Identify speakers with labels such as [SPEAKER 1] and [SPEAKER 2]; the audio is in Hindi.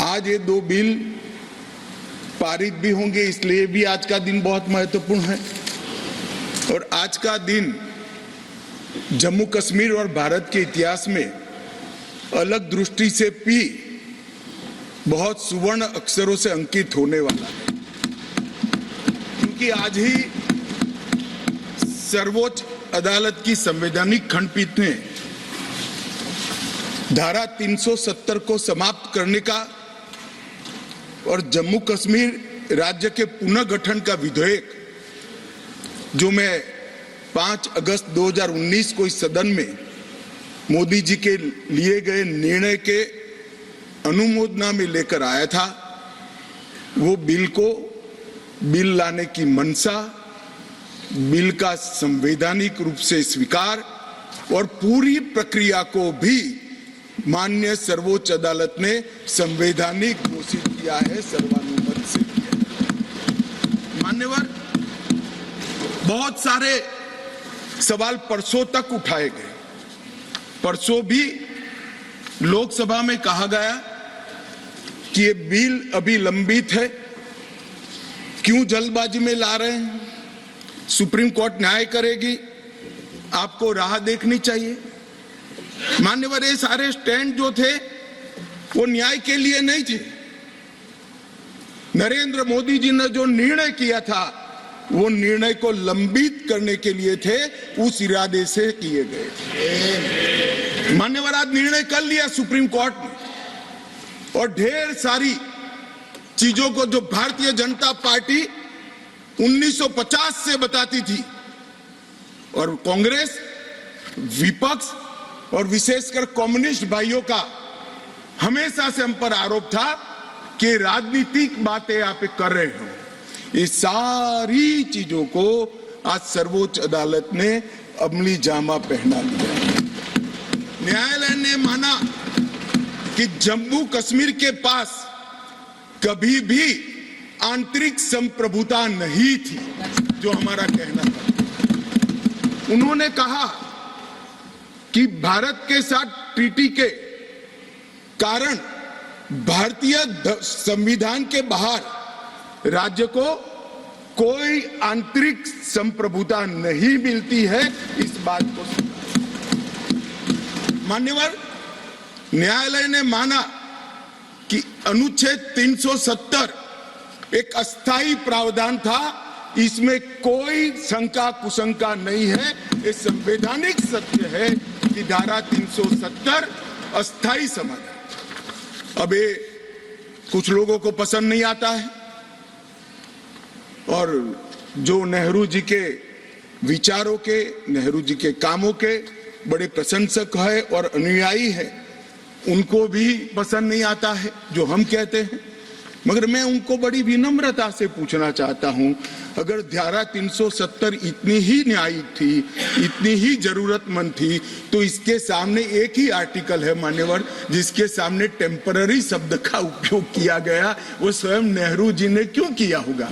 [SPEAKER 1] आज ये दो बिल पारित भी होंगे, इसलिए भी आज का दिन बहुत महत्वपूर्ण है। और आज का दिन जम्मू कश्मीर और भारत के इतिहास में अलग दृष्टि से भी बहुत सुवर्ण अक्षरों से अंकित होने वाला है, क्योंकि आज ही सर्वोच्च अदालत की संवैधानिक खंडपीठ ने धारा 370 को समाप्त करने का और जम्मू कश्मीर राज्य के पुनर्गठन का विधेयक, जो मैं 5 अगस्त 2019 को इस सदन में मोदी जी के लिए गए निर्णय के अनुमोदना में लेकर आया था, वो बिल लाने की मंशा, बिल का संवैधानिक रूप से स्वीकार और पूरी प्रक्रिया को भी माननीय सर्वोच्च अदालत ने संवैधानिक घोषित किया है, सर्वानुमत से किया है। मान्यवर, बहुत सारे सवाल परसों तक उठाए गए। परसों भी लोकसभा में कहा गया कि ये बिल अभी लंबित है, क्यों जल्दबाजी में ला रहे हैं, सुप्रीम कोर्ट न्याय करेगी, आपको राह देखनी चाहिए। मान्यवर, ये सारे स्टैंड जो थे वो न्याय के लिए नहीं थे। नरेंद्र मोदी जी ने जो निर्णय किया था वो निर्णय को लंबित करने के लिए थे, उस इरादे से किए गए थे। मान्यवर, आज निर्णय कर लिया सुप्रीम कोर्ट ने, और ढेर सारी चीजों को जो भारतीय जनता पार्टी 1950 से बताती थी, और कांग्रेस, विपक्ष और विशेषकर कम्युनिस्ट भाइयों का हमेशा से हम पर आरोप था कि राजनीतिक बातें आप कर रहे हो। ये सारी चीजों को आज सर्वोच्च अदालत ने अमली जामा पहना दिया। न्यायालय ने माना कि जम्मू कश्मीर के पास कभी भी आंतरिक संप्रभुता नहीं थी, जो हमारा कहना था। उन्होंने कहा कि भारत के साथ ट्रीटी के कारण भारतीय संविधान के बाहर राज्य को कोई आंतरिक संप्रभुता नहीं मिलती है। इस बात को मान्यवर, न्यायालय ने माना कि अनुच्छेद 370 एक अस्थायी प्रावधान था, इसमें कोई शंका कुशंका नहीं है। ये संवैधानिक सत्य है कि धारा 370 अस्थायी समाधान। अब ये कुछ लोगों को पसंद नहीं आता है, और जो नेहरू जी के विचारों के, नेहरू जी के कामों के बड़े प्रशंसक है और अनुयायी है, उनको भी पसंद नहीं आता है जो हम कहते हैं। मगर मैं उनको बड़ी विनम्रता से पूछना चाहता हूं, अगर धारा 370 इतनी ही न्यायिक थी, इतनी ही जरूरतमंद थी, तो इसके सामने एक ही आर्टिकल है मान्यवर, जिसके सामने टेम्पररी शब्द का उपयोग किया गया, वो स्वयं नेहरू जी ने क्यों किया होगा?